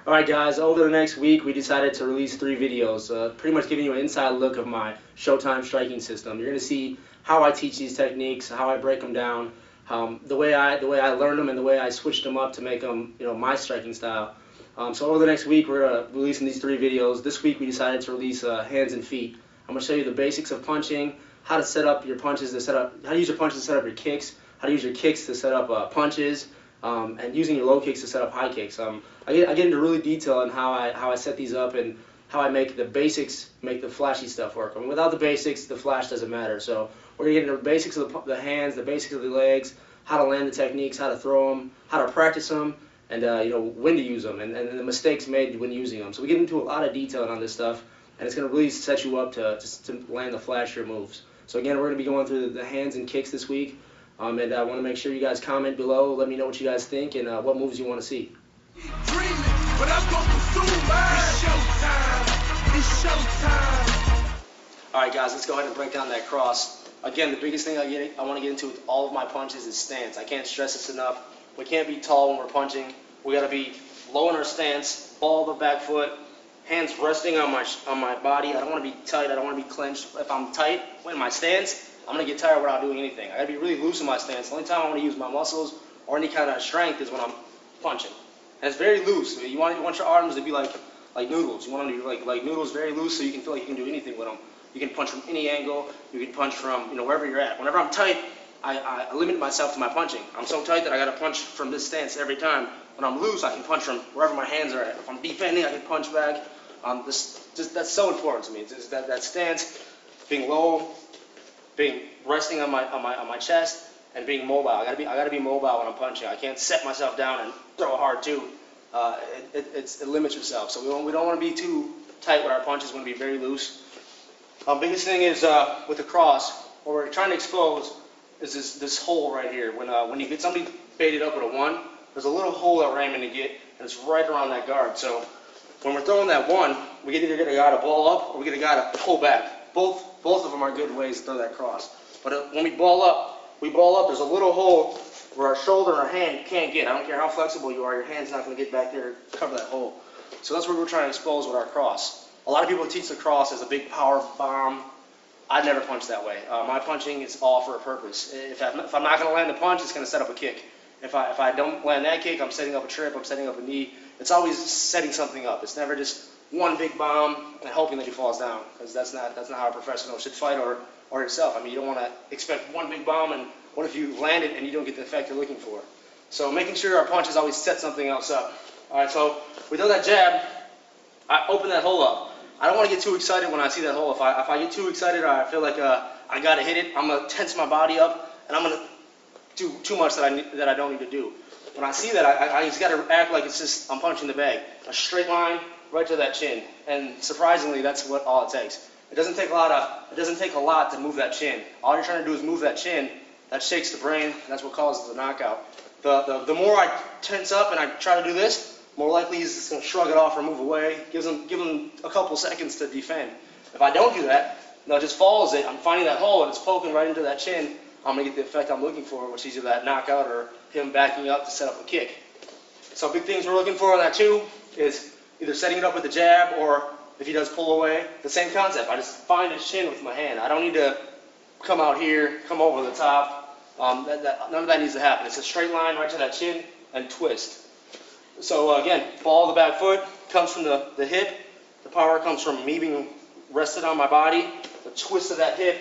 Alright guys, over the next week we decided to release 3 videos, pretty much giving you an inside look of my Showtime striking system. You're going to see how I teach these techniques, how I break them down, the way I learned them and the way I switched them up to make them, my striking style. So over the next week we're releasing these 3 videos. This week we decided to release hands and feet. I'm going to show you the basics of punching, how to set up your punches how to use your punches to set up your kicks, how to use your kicks to set up punches, and using your low kicks to set up high kicks. I get into really detail on how I set these up and how I make the basics make the flashy stuff work. I mean, without the basics, the flash doesn't matter. So we're gonna get into the basics of the hands, the basics of the legs, how to land the techniques, how to throw them, how to practice them, and when to use them, and the mistakes made when using them. So we get into a lot of detail on this stuff, and it's gonna really set you up to land the flashier moves. So again, we're gonna be going through the hands and kicks this week. And I want to make sure you guys comment below, let me know what you guys think and what moves you want to see. Dreaming, but I'm gonna pursue mine. It's showtime. It's showtime. Alright guys, let's go ahead and break down that cross. Again, the biggest thing I want to get into with all of my punches is stance. I can't stress this enough. We can't be tall when we're punching. We got to be low in our stance, ball the back foot, hands resting on my body. I don't want to be tight, I don't want to be clenched. If I'm tight in my stance, I'm going to get tired without doing anything. I got to be really loose in my stance. The only time I want to use my muscles or any kind of strength is when I'm punching. And it's very loose. You want your arms to be like noodles. You want them to be like noodles, very loose, so you can feel like you can do anything with them. You can punch from any angle. You can punch from wherever you're at. Whenever I'm tight, I limit myself to my punching. I'm so tight that I got to punch from this stance every time. When I'm loose, I can punch from wherever my hands are at. If I'm defending, I can punch back. That's so important to me. It's just that stance, being low, being resting on my chest, and being mobile. I gotta be mobile when I'm punching. I can't set myself down and throw hard too. It limits yourself. So we don't want to be too tight with our punches. We want to be very loose. Biggest thing is with the cross, what we're trying to expose is this hole right here. When you get somebody baited up with a 1, there's a little hole that we're aiming to get, and it's right around that guard. So when we're throwing that 1, we either get a guy to ball up or we get a guy to pull back. Both of them are good ways to throw that cross. But when we ball up, there's a little hole where our shoulder and our hand can't get. I don't care how flexible you are, your hand's not going to get back there to cover that hole. So that's what we're trying to expose with our cross. A lot of people teach the cross as a big power bomb. I never punch that way. My punching is all for a purpose. If I'm not going to land the punch, it's going to set up a kick. If I don't land that kick, I'm setting up a trip, I'm setting up a knee. It's always setting something up. It's never just one big bomb and hoping that he falls down, because that's not how a professional should fight or yourself. I mean, you don't want to expect one big bomb and what if you land it and you don't get the effect you're looking for. So making sure our punches always set something else up. Alright, so we throw that jab, I open that hole up. I don't want to get too excited when I see that hole. If I get too excited or I feel like I got to hit it, I'm going to tense my body up and I'm going to do too much that I don't need to do. When I see that, I just got to act like it's just I'm punching the bag. A straight line right to that chin, and surprisingly, that's all it takes. It doesn't take a lot to move that chin. All you're trying to do is move that chin. That shakes the brain, and that's what causes the knockout. The more I tense up and I try to do this, more likely he's just going to shrug it off or move away. Give him a couple seconds to defend. If I don't do that, it just follows it. I'm finding that hole and it's poking right into that chin. I'm going to get the effect I'm looking for, which is either that knockout or him backing up to set up a kick. So big things we're looking for on that too is either setting it up with the jab, or if he does pull away, the same concept. I just find his chin with my hand. I don't need to come out here, come over the top. None of that needs to happen. It's a straight line right to that chin and twist. So again, ball of the back foot comes from the hip. The power comes from me being rested on my body. The twist of that hip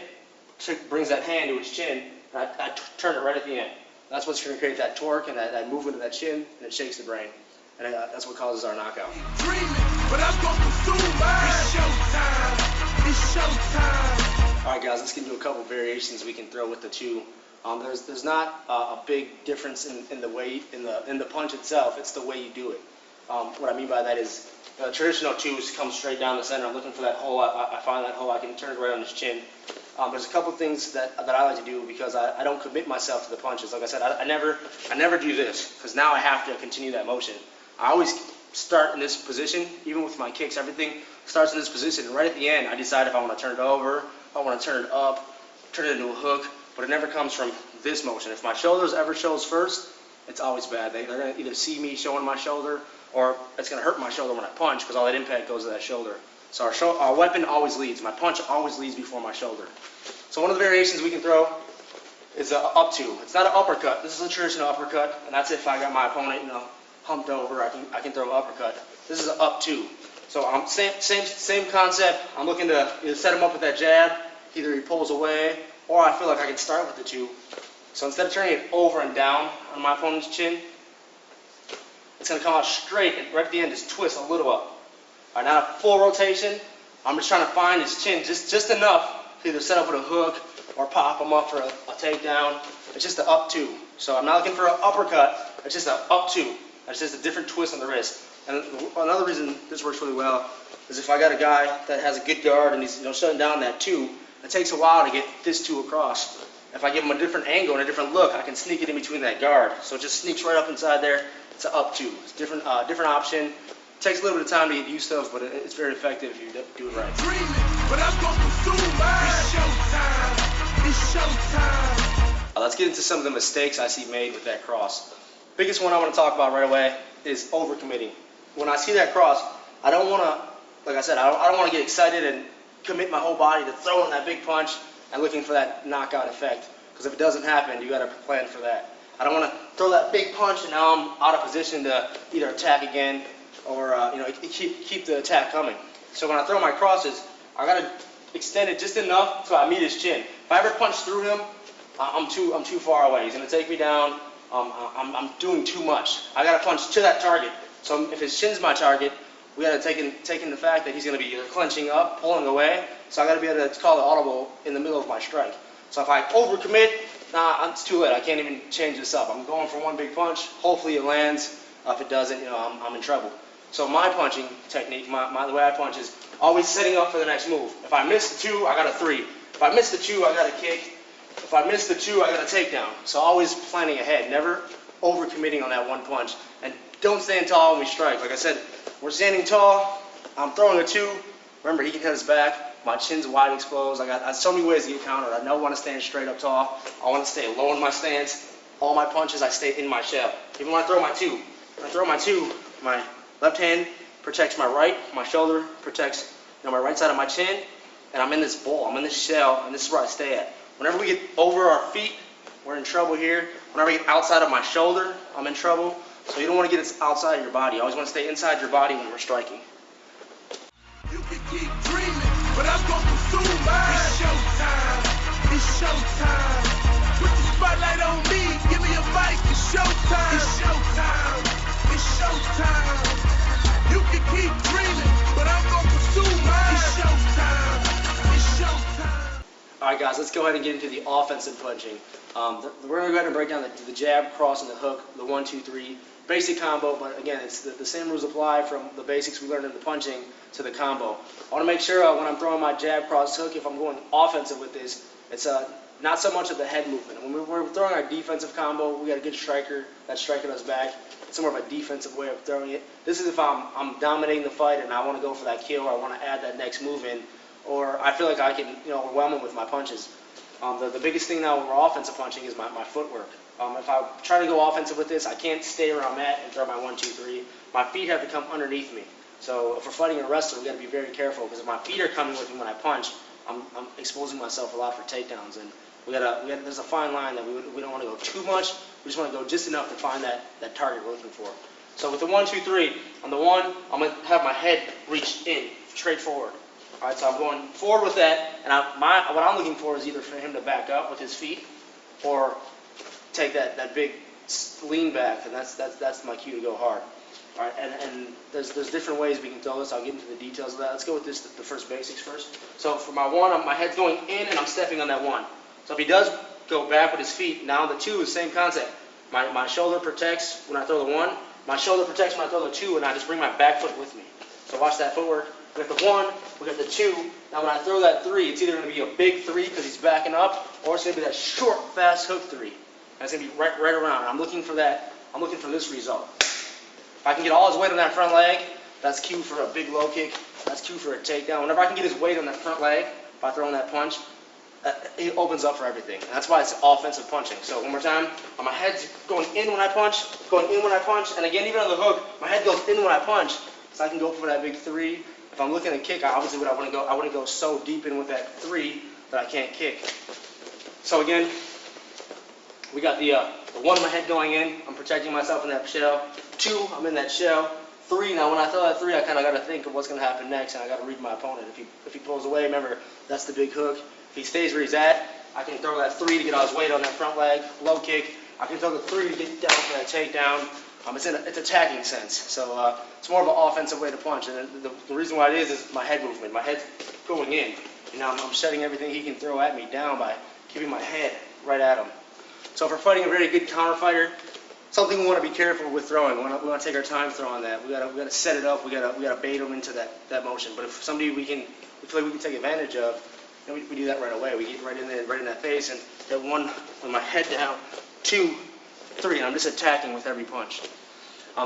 brings that hand to his chin, and I turn it right at the end. That's what's going to create that torque and that movement of that chin, and it shakes the brain. And that's what causes our knockout. Dreaming, but I'm gonna pursue mine. It's showtime. It's showtime. Alright guys, let's get into a couple variations we can throw with the 2. There's not a big difference in the way in the punch itself. It's the way you do it. What I mean by that is traditional 2s come straight down the center. I'm looking for that hole. I find that hole. I can turn it right on his chin. There's a couple things that I like to do because I don't commit myself to the punches. Like I said, I never do this because now I have to continue that motion. I always start in this position, even with my kicks. Everything starts in this position, and right at the end, I decide if I want to turn it over, if I want to turn it up, turn it into a hook. But it never comes from this motion. If my shoulders ever shows first, it's always bad. They're going to either see me showing my shoulder, or it's going to hurt my shoulder when I punch because all that impact goes to that shoulder. So our weapon always leads. My punch always leads before my shoulder. So one of the variations we can throw is an up two. It's not an uppercut. This is a traditional uppercut, and that's if I got my opponent, humped over. I can throw an uppercut. This is an up two. So same concept. I'm looking to either set him up with that jab. Either he pulls away, or I feel like I can start with the two. So instead of turning it over and down on my opponent's chin, it's going to come out straight, and right at the end just twist a little up. All right, now full rotation. I'm just trying to find his chin just enough to either set up with a hook or pop him up for a takedown. It's just an up two. So I'm not looking for an uppercut. It's just an up two. It's just a different twist on the wrist. And another reason this works really well is if I got a guy that has a good guard and he's shutting down that two, it takes a while to get this two across. If I give him a different angle and a different look, I can sneak it in between that guard. So it just sneaks right up inside there. It's an up two. It's a different option. It takes a little bit of time to get used to, but it's very effective if you do it right. Dreaming, but I'm gonna pursue mine. It's showtime. It's showtime. Let's get into some of the mistakes I see made with that cross. Biggest one I want to talk about right away is overcommitting. When I see that cross, I don't want to, like I said, I don't want to get excited and commit my whole body to throwing that big punch and looking for that knockout effect. Because if it doesn't happen, you got to plan for that. I don't want to throw that big punch and now I'm out of position to either attack again or keep the attack coming. So when I throw my crosses, I got to extend it just enough so I meet his chin. If I ever punch through him, I'm too far away. He's going to take me down. I'm doing too much. I got to punch to that target. So if his chin's my target, we got to take in the fact that he's going to be either clenching up, pulling away. So I got to be able to call the audible in the middle of my strike. So if I overcommit, it's too late. I can't even change this up. I'm going for one big punch. Hopefully it lands. If it doesn't, I'm in trouble. So my punching technique, the way I punch is always setting up for the next move. If I miss the two, I got a three. If I miss the two, I got a kick. If I miss the two, I got a takedown. So always planning ahead, never overcommitting on that one punch. And don't stand tall when we strike. Like I said, we're standing tall. I'm throwing a two. Remember, he can hit his back. My chin's wide exposed. I got so many ways to get countered. I don't want to stand straight up tall. I want to stay low in my stance. All my punches, I stay in my shell. Even when I throw my two. When I throw my two, my left hand protects my right. My shoulder protects my right side of my chin. And I'm in this bowl. I'm in this shell. And this is where I stay at. Whenever we get over our feet, we're in trouble here. Whenever I get outside of my shoulder, I'm in trouble. So you don't want to get it outside of your body. You always want to stay inside your body when we're striking. You can keep dreaming, but I'm gonna pursue mine. It's showtime. It's showtime. Put the spotlight on me. Give me a mic. It's showtime. It's showtime. It's showtime. You can keep dreaming, but I'm gonna pursue mine. It's showtime. It's showtime. All right, guys, let's go ahead and get into the offensive punching. We're going to go ahead and break down the jab, cross, and the hook, the 1, 2, 3. Basic combo, but again, it's the same rules apply from the basics we learned in the punching to the combo. I want to make sure when I'm throwing my jab, cross, hook, if I'm going offensive with this, it's not so much of the head movement. When we're throwing our defensive combo, we got a good striker that's striking us back. It's more of a defensive way of throwing it. This is if I'm dominating the fight and I want to go for that kill or I want to add that next move in, or I feel like I can overwhelm him with my punches. The biggest thing now when we're offensive punching is my footwork. If I try to go offensive with this, I can't stay where I'm at and throw my 1, 2, 3. My feet have to come underneath me. So if we're fighting a wrestler, we got to be very careful because if my feet are coming with me when I punch, I'm exposing myself a lot for takedowns. And there's a fine line that we don't want to go too much. We just want to go just enough to find that target we're looking for. So with the 1, 2, 3, on the one, I'm going to have my head reach in, straight forward. All right, so I'm going forward with that, and what I'm looking for is either for him to back up with his feet or take that big lean back, and that's my cue to go hard. All right, and there's different ways we can throw this. I'll get into the details of that. Let's go with this, the first basics first. So for my one, my head's going in, and I'm stepping on that one. So if he does go back with his feet, now the two is the same concept. My shoulder protects when I throw the one. My shoulder protects when I throw the two, and I just bring my back foot with me. So watch that footwork. We got the one, we got the two. Now when I throw that three, it's either going to be a big three because he's backing up, or it's going to be that short, fast hook three. And it's going to be right around. I'm looking for that. I'm looking for this result. If I can get all his weight on that front leg, that's cue for a big low kick. That's cue for a takedown. Whenever I can get his weight on that front leg by throwing that punch, it opens up for everything. And that's why it's offensive punching. So one more time, my head's going in when I punch, and again, even on the hook, my head goes in when I punch, so I can go for that big 3. If I'm looking to kick, I wouldn't go so deep in with that 3 that I can't kick. So again, we got the 1, my head going in, I'm protecting myself in that shell. 2, I'm in that shell. 3, now when I throw that 3, I kind of got to think of what's going to happen next, and I got to read my opponent. If he pulls away, remember, that's the big hook. If he stays where he's at, I can throw that 3 to get all his weight on that front leg, low kick. I can throw the 3 to get down for that takedown. It's attacking sense, so it's more of an offensive way to punch. And the reason why it is my head movement. My head's going in. You know, I'm shutting everything he can throw at me down by keeping my head right at him. So if we're fighting a very good counter fighter, something we want to be careful with throwing. We want to take our time throwing that. We got to set it up. We got to bait them into that motion. But if somebody we feel like we can take advantage of, then we do that right away. We get right in there, right in that face, and that 1 with my head down, 2, 3, and I'm just attacking with every punch.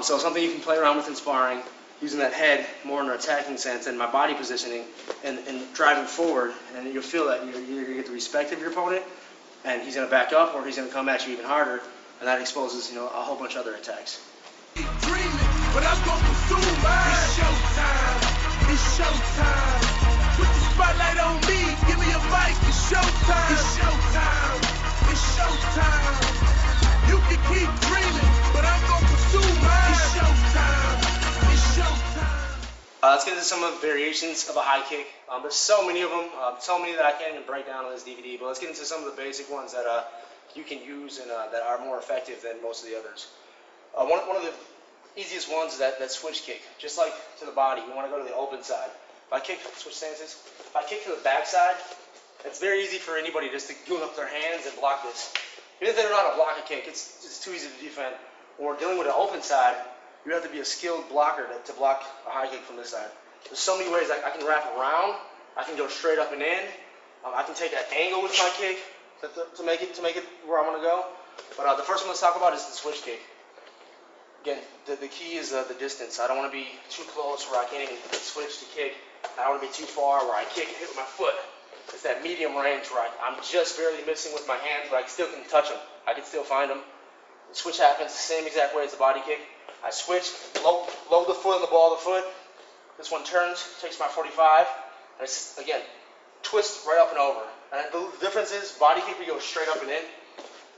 So something you can play around with in sparring, using that head more in an attacking sense and my body positioning and driving forward, and you'll feel that you're going to get the respect of your opponent, and he's going to back up or he's going to come at you even harder, and that exposes, you know, a whole bunch of other attacks. Dreaming, but I'm gonna pursue mine. It's showtime. It's showtime. Put the spotlight on me. Give me a mic. It's showtime. It's showtime. It's showtime. You can keep dreaming, but I'm gonna pursue mine. It's showtime. It's showtime. Let's get into some of the variations of a high kick. There's so many of them, so many that I can't even break down on this DVD, but let's get into some of the basic ones that you can use and that are more effective than most of the others. One of the easiest ones is that switch kick. Just like to the body, we want to go to the open side. If I kick, switch stances, if I kick to the back side, it's very easy for anybody just to goon up their hands and block this. Even if they don't know how to block a kick, it's too easy to defend. When we're dealing with an open side, you have to be a skilled blocker to block a high kick from this side. There's so many ways I can wrap around, I can go straight up and in, I can take that angle with my kick to make it where I want to go. But the first one let's talk about is the switch kick. Again, the key is the distance. I don't want to be too close where I can't even switch to kick. I don't want to be too far where I kick and hit with my foot. It's that medium range where I'm just barely missing with my hands, but I still can touch them. I can still find them. The switch happens the same exact way as the body kick. I switch, load the foot on the ball of the foot. This one turns, takes my 45, and it's, again, twist right up and over. And the difference is, body kick, we go straight up and in.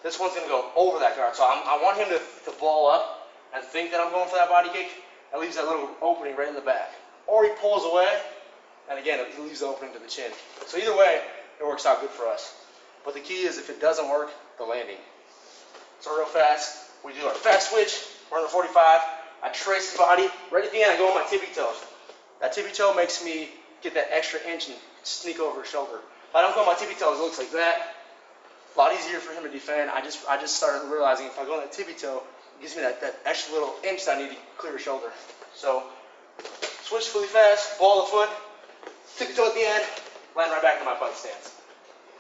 This one's going to go over that guard. So I want him to ball up and think that I'm going for that body kick. That leaves that little opening right in the back. Or he pulls away, and again, it leaves the opening to the chin. So either way, it works out good for us. But the key is, if it doesn't work, the landing. So real fast, we do our fast switch, we're on the 45, I trace the body, right at the end I go on my tippy toes. That tippy toe makes me get that extra inch and sneak over his shoulder. If I don't go on my tippy toes, it looks like that. A lot easier for him to defend. I just started realizing if I go on that tippy toe, it gives me that extra little inch that I need to clear his shoulder. So, switch really fast, ball the foot, tippy toe at the end, land right back to my fight stance.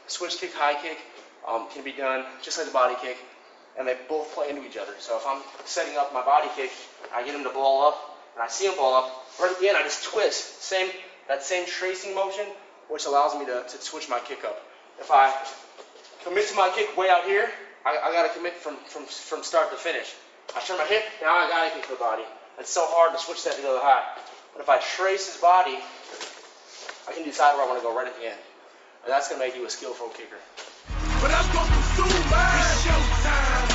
Switch kick, high kick can be done just like the body kick, and they both play into each other. So if I'm setting up my body kick, I get him to ball up, and I see him ball up, right at the end I just twist. That same tracing motion, which allows me to switch my kick up. If I commit to my kick way out here, I got to commit from start to finish. I turn my hip, now I got to kick the body. It's so hard to switch that to the other high. But if I trace his body, I can decide where I want to go right at the end. And that's going to make you a skillful kicker. But I'm going to pursue mine. It's showtime.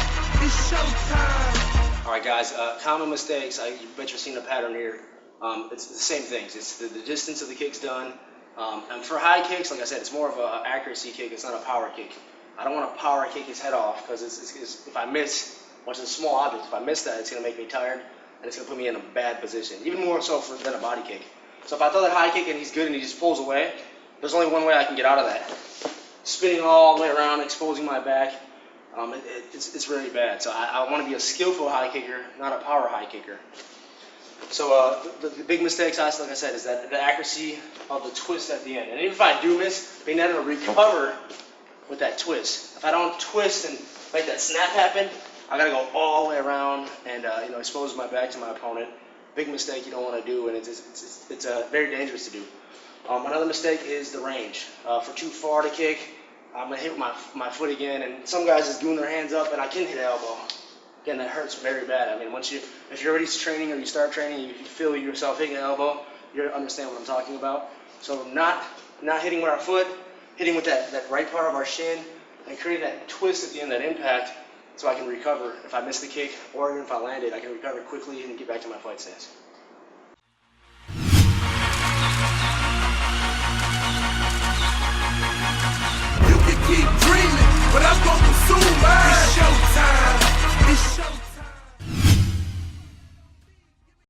It's showtime. All right, guys, common mistakes. I bet you're seeing a pattern here. It's the same things. It's the distance of the kick's done. And for high kicks, like I said, it's more of an accuracy kick. It's not a power kick. I don't want to power kick his head off because if I miss, once it's a small object, if I miss that, it's going to make me tired and it's going to put me in a bad position, even more so than a body kick. So if I throw that high kick and he's good and he just pulls away, there's only one way I can get out of that. Spinning all the way around, exposing my back, it's really bad. So I want to be a skillful high kicker, not a power high kicker. So the big mistakes, like I said, is that the accuracy of the twist at the end. And even if I do miss, being able to recover with that twist. If I don't twist and make that snap happen, I got to go all the way around and expose my back to my opponent. Big mistake you don't want to do, and it's very dangerous to do. Another mistake is the range. For too far to kick, I'm gonna hit my foot again, and some guys just doing their hands up, and I can hit an elbow. Again, that hurts very bad. I mean, if you're already training or you start training, you feel yourself hitting an elbow, you understand what I'm talking about. So not hitting with our foot, hitting with that right part of our shin, and creating that twist at the end, that impact, so I can recover. If I miss the kick, or even if I land it, I can recover quickly and get back to my fight stance.